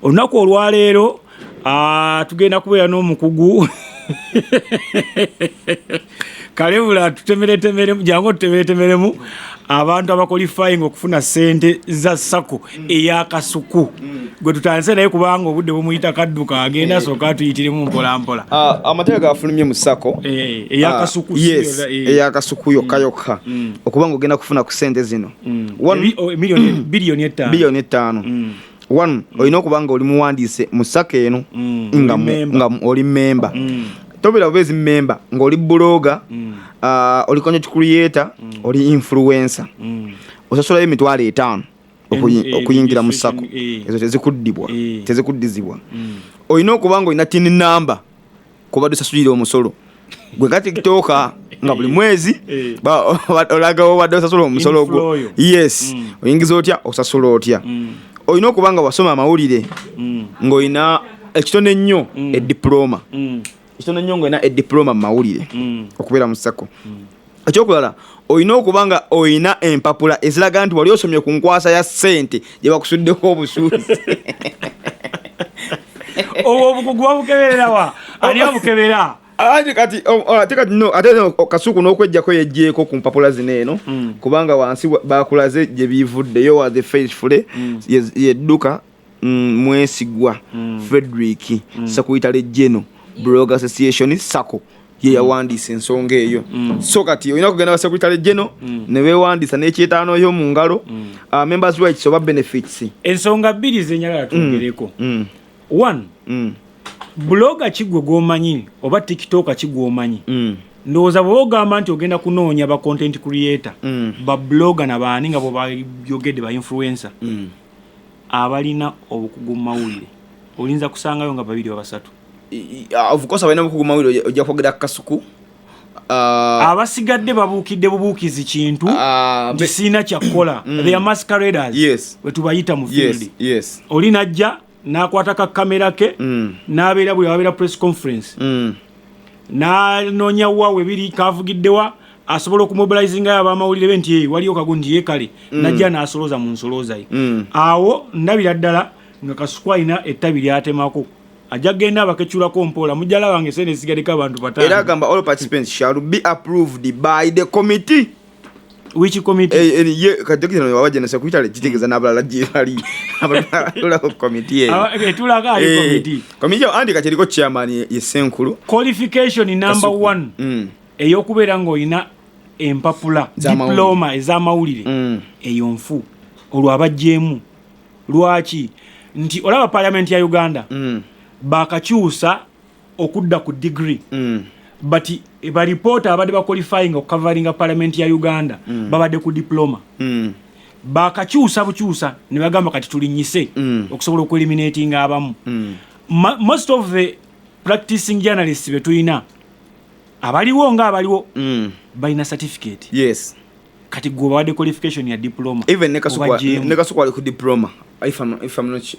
olunaku olwaleero tugenda kubeera n'omukugu kalebula tutemeretemeremu jangu tutemeretemeremu abantu abakolifying okufuna sente za sako eyakasuku gwe tutandise naye kubanga obudde bumuyita kadduka agenda sooka atuyitiremu mpolampola amateeka gafulumye mu sako eyakasuku eyakasuku yokka okubanga ogenda kufuna ku sente zino biliyoni 5 one olina okubanga oli muwandiise mu sako eno nga oli memba tobera obezi member ng'oli bloga oli content creator oli influencer osasula emitwalo 5 okuyingira mu sako ezo tezikuddizibwa olina okubanga olina tin number kuba dusasulira omusolo gwe kati kitooka nga buli mwezi olaga obadde osasula omusolo ogwo yes oyingiza otya osasula otya olina okubanga wasoma amawulire ng'olina ekitone ennyo ediploma ekitone nnyo ng'olina ediploma mu mawulire okubeera mu sako ekyokulala olina okubanga olina empapula eziraga nti wali osomye ku nkwasa ya ssente gye bakusuddeko obusuuzi obwo obukugu babukebererawa ani abukebera ate kati kasuku n'okwejjako yejjeeko ku mpapula zino eno kubanga wansi bakulaze gye biivuddeyo wa the faithful yedduka mwesigwa Frederick Sakuyitale Geno Blog Association Sako ye yawandiisa ensonga eyo so kati olina kugenda wa Sakuyitale Geno ne beewandiisa n'ekyetaano yo mu ngalo members rights oba benefits ensonga bbiri zenyagala tugereko one bloga kigwe gwomanyi oba tiktoka kigwomanyi ndowooza bwe ogamba nti ogenda kunoonya ba content creator ba blogger nabaani nga bwe bayogedde ba influencer abalina obukugu mu mawulire olinza kusangayo nga 2 oba 3 of course abalina obukugu mu mawulire ojja kwogera kasuku abasigadde babuukidde bubuukizi kintu kisiina kyakukola they are masqueraders we tubayita mu field oli najja n'akwata ka kamera ke n'abeera bwe wabeera press conference n'anoonya wawe biri kavugiddewa asobola okumobilizinga abamawulire be nti waliyo kagundi yekale najja n'asolooza mu nsolooza ye awo ndabira ddala nga kasuku alina ettabi lyatemako ajja genda abakeculako mpola mujjala wange sente esigadeko abantu batano era agamba all participants shall be approved by the committee. Which committee? Ye kadokitano wabaje na Sakuyitale kitegeza n'abalala jali abalala ko committee etulaga ayo committee committee andi kateriko chairman ye Senkulu. Qualification number 1 eyokubeera ng'olina empapula diploma ez'amawulire eyo nfu olwo abajjeemu lwaki nti olaba parliament ya Uganda bakakyusa okudda ku degree but ba report abadde ba qualifying covering parliament ya Uganda babadde ku diploma bakakyusa bukyusa ne bagamba kati tulinyise okusobola okueliminating abamu most of the practicing journalists betuyina abaliwo nga abaliwo balina certificate yes kati gwe babadde qualification ya diploma even nekasukwa ali ku diploma if I'm not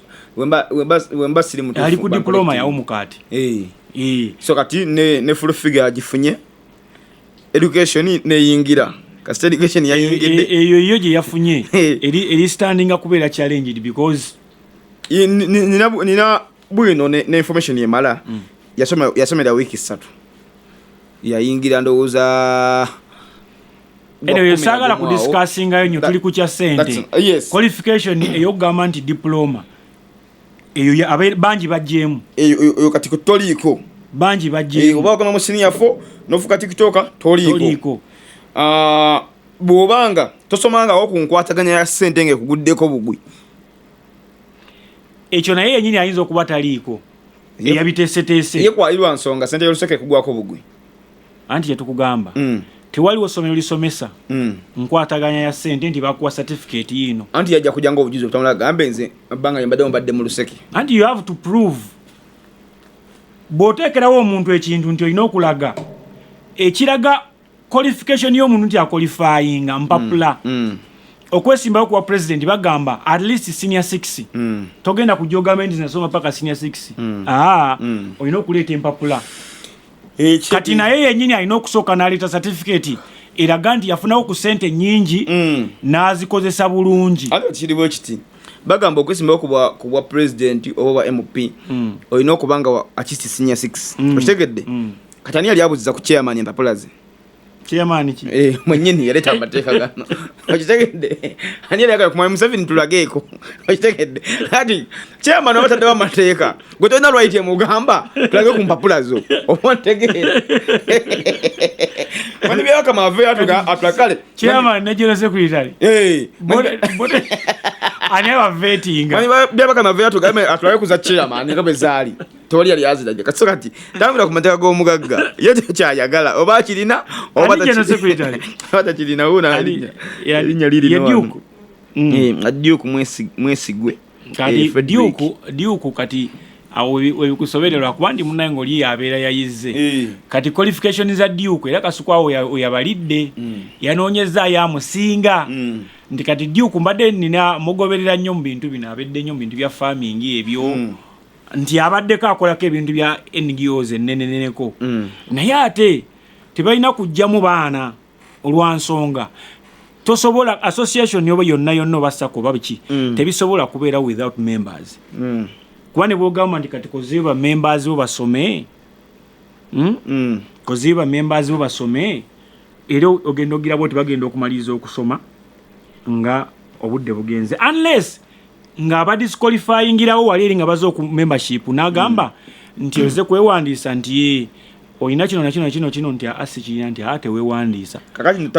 wemba siri mutu ali ku diploma ya omukati so kati ne full figure agifunye education ne yingira kasi education ya yingide eyo je yafunye eri standing akubeera challenged because nina bwino ne information ye mala yasomera wiki 3 ya yingira ndowooza anyway sagala ku discussing ayo nyo tuli ku kya sente qualification eyo government diploma eyo banji bajjemu eyo kati ko toliko banji bajjemu oba kama senior 4 nofuka tiktoka toliko bwobanga tosomanga okunkwataganya ya sente nge kuguddeko bugwi ekyo naye yenyini ayinza okuba taliiko eyabiteeseteese ye kwalirwa nsonga sente yoluseke kugwako bugwi anti yetukugamba tewaliwo somero lisomesa nkwataganya ya sente nti bakuwa certificate yino anti yajja kujanga obujuzi obutamala gambe nze banga mbadde mu luseke anti you have to prove bw'oteekerawo omuntu ekintu nti olina okulaga ekiraga qualification y'omuntu nti akwalifyinga mpapula okwesimbayo kuwa president bagamba at least senior 6 togenda ku government zinasoma paka senior 6 olina okuleeta empapula kati naye yennyini alina okusooka n'aleeta certificate eraga nti yafunawo ku sente nnyingi n'azikozesa bulungi ate kiriwo kiti bagamba okwesimbawo ku bwa president oba MP olina okubanga achisi senior 6 okitegedde kati ani yali abuziza ku chairman empapulaze chairman ki mwenyini yaleta amateeka gano okitegedde ani yali agala kumwami Museveni tulageeko okitegedde kati chairman abatadde b'amateeka gwe tolina lwaiti emugamba tulage ku mpapulazo obategeera mani byaka mave atulakale chairman ne general secretary ani aba vetting mani byaka mave atulage kuza chairman ngabe zaali toli yali aziraje kati tambira ku mateeka g'omugagga yete kyayagala oba kirina oba general secretary hata kirina una alinya liri Duke Duke mwesigwe kati Duke kati webikusobererwa kubandi munango li yabeera yayize kati qualification za Duke era kasukwawo yabalidde yanoonyeza ya musinga ndi kati Duke mbadde nina mugoberera nnyo mu bintu bino abedde nnyo mu bintu bya farming ebyo nti abaddeko akolako ebintu bya NGOs enneneneko naye ate tebalina kujjamu baana olwansonga tosobola association yoba yonna basako babiki tebisobola kubeera without members kuba ne bwogamba nti kati koziba members bo basome koziba members bo basome era ogenda ogira bwo tebagenda okumaliriza okusoma nga obudde bugenze unless nga abadisqualifyingirawo wali eri nga baza oku membership n'agamba nti oze kwewandiisa nti oyina kino nti asikirina nti ate wewandiisa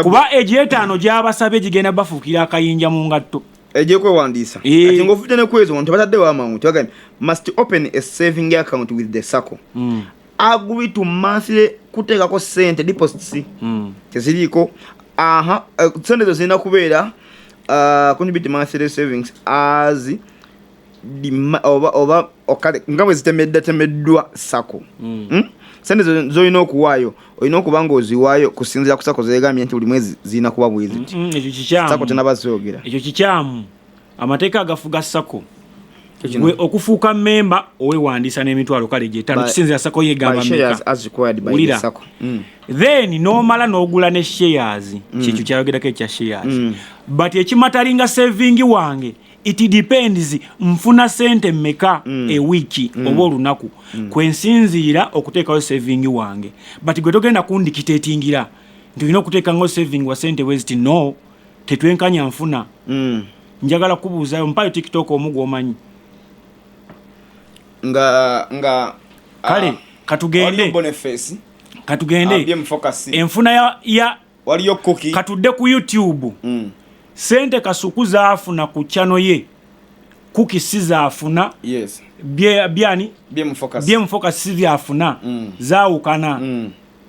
kuba egyetaano gy'abasabye gigenda bafuukira akayinja mu ngatto ejekwewandiisa ati ng'ofudde ne kwezo nti bataddewo amangu tebagambye must open a saving account with the SACCO agree to monthly kuteekako ssente deposits teziriiko sente zo zirina kubeera contribute monthly savings as oba okale nga bwe zitemeddwa SACCO sente zolina okuwaayo olina okuba nga oziwaayo kusinziira ku SACCO zegambye nti buli mwezi zirina kuba bweziti ekyo kikyamu SACCO tenabazoogera ekyo kikyamu amateeka agafuga SACCO gwe okufuuka memba owewandiisa n'emitwalo kale gy'etaano kisinziira SACCO yegamba meka then n'omala n'ogula ne shares kyekyo kyayogerako ekya shares but ekimatalinga saving wange it depends mfuna sente mmeka a week oba olunaku kwensinziira okuteekayo saving wange but gwe togenda kundikitetingira nti olina okuteekangayo saving wa sente weziti no tetwenkanya nfuna njagala kubuuzayo mpayo TikTok omugwa omanyi nga kale katugende enfuna ya waliyo cookie katudde ku YouTube sente kasuku zaafuna ku channel ye cookie sizaafuna byani BM-Focus sizaafuna zaawukana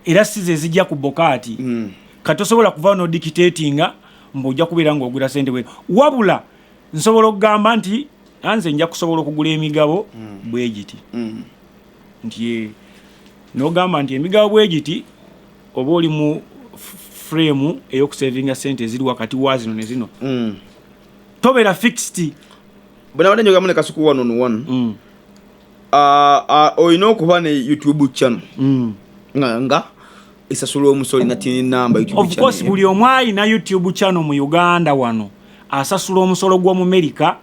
era size zijja ku bokati katosobola kuva no dictatinga mbojja kubeera ng'ogula sente bwe wabula nsobola okugamba nti anze nja kusobola okugula emigabo bwegiti nti n'ogamba nti emigabo bwegiti oba oli mu frame eyokusavinga sente eziri wakati wa zino ne zino tobeera fixed bwana badde njogamu ne kasuku 1 olina okuba ne YouTube channel nga esasula omusolo na tini namba YouTube channel of course buli omu alina YouTube channel mu Uganda wano asasula omusolo gwa mu America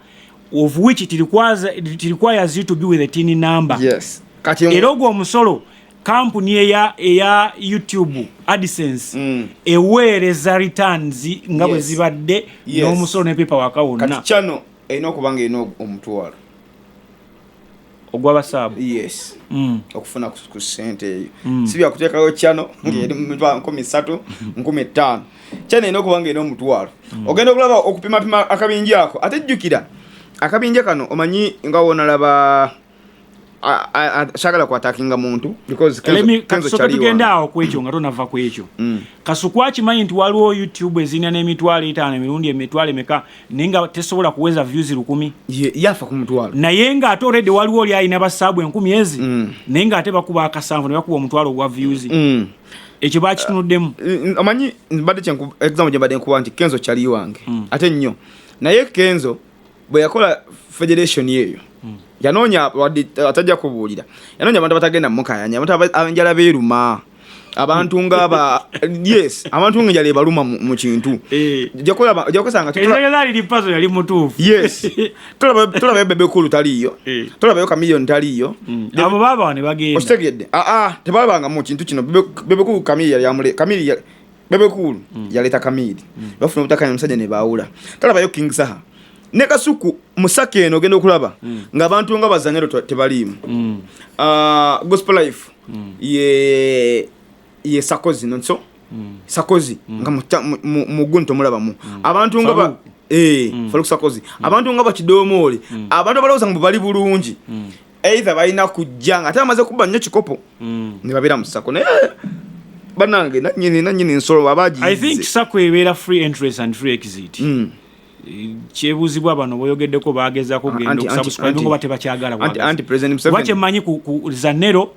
of which it requires you to be with a tin number. Yes. Era ogwo omusolo kampuni eya YouTube AdSense eweereza returns nga bwe zibadde n'omusolo ne paperwork wonna. Kati channel eno kubanga eno omutwalo ogw'abasabu. Yes. Okufuna ku sente eyo. Sibya kuteekayo channel ngeri mu 3 5 channel eno kubanga eno omutwalo. Ogenda okulaba okupima akabinji ako ate jjukira akabinja kano omanyi nga wona laba shagala kwa attackinga muntu because kenzo chali tugenda awo kwekyo nga tonava kwekyo kasukwa kimanyi nti waliwo YouTube ezina n'emitwalo 5 emirundi emitwalo emeka nenga tesobola kuweza views 1000 yafa ku mutwalo naye nga ate already waliwo oli ayina basabu 10,000 nenga ate bakuba akasanvu ne bakuba omutwalo gwa views ekyo bakitunuddemu omanyi mbadde kyenku example gye mbadde nkuba nti kenzo chali wange ate nnyo naye kenzo bwe yakola federation yeyo yanoonya atajja kubuulira yanoonya abantu batagenda mukayanya abantu abanjala beeruma abantu ngaba yes abantu ngejale baluma mu kintu jakola ezali lipazo yali mutuufu yes tulaba bebe kulu taliyo tulaba yo kamilion taliyo abo baba ne bagenda ostegedde tebalabanga mu kintu kino bebe kulu kamili yamule kamili bebe kulu yaleta kamili bafuna obutakanya musajja ne baawula tulaba yo King Saha ne Kasuku musaka eno genda okulaba nga abantu nga bazanyero tebalimu Gospel Life ye Sakozi nonso Sakozi nga mu gunto mulabamu abantu nga Farouk Sakozi abantu nga bakidomole abantu balowooza ngo bali bulungi either balina kujjanga ate amaze kuba nnyo kikopo ne babira mu Sako naye banange nanyini nsolo abaji I think Sako ebeera free entrance and free exit kyebuzibwa bano boyogeddeko bagezaako kugenda okusubscribe ngo bate bakyagala wache manyi ku Zanero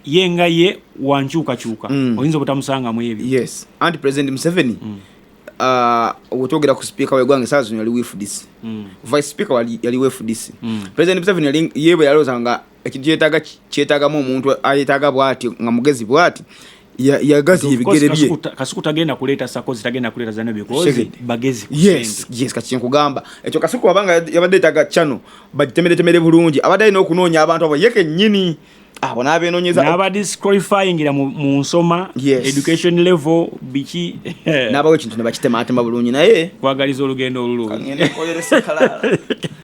yenga ye wanchuka oyinza obutamusanga mu ebyo yes anti president Museveni otogera ku speaker wegwange sazo yali with this vice speaker yali with this president Museveni yali yebe yalozanga ekidyetaga kyetaga mu omuntu ayetaga bwati nga mugezi bwati yagazi ebigere bye Kasuku tagenda kuleta Sakozi tagenda kuleta Zanero because bagezi yes kati nkugamba ekyo Kasuku abanga yabadde taga channel bagitemere bulungi abadde ino okunoonya abantu abo yeke nyini abona abenonyeza naba disqualifying ira mu nsoma education level biki naba we kintu ne bakitema bulungi naye kwagaliza olugendo olulungi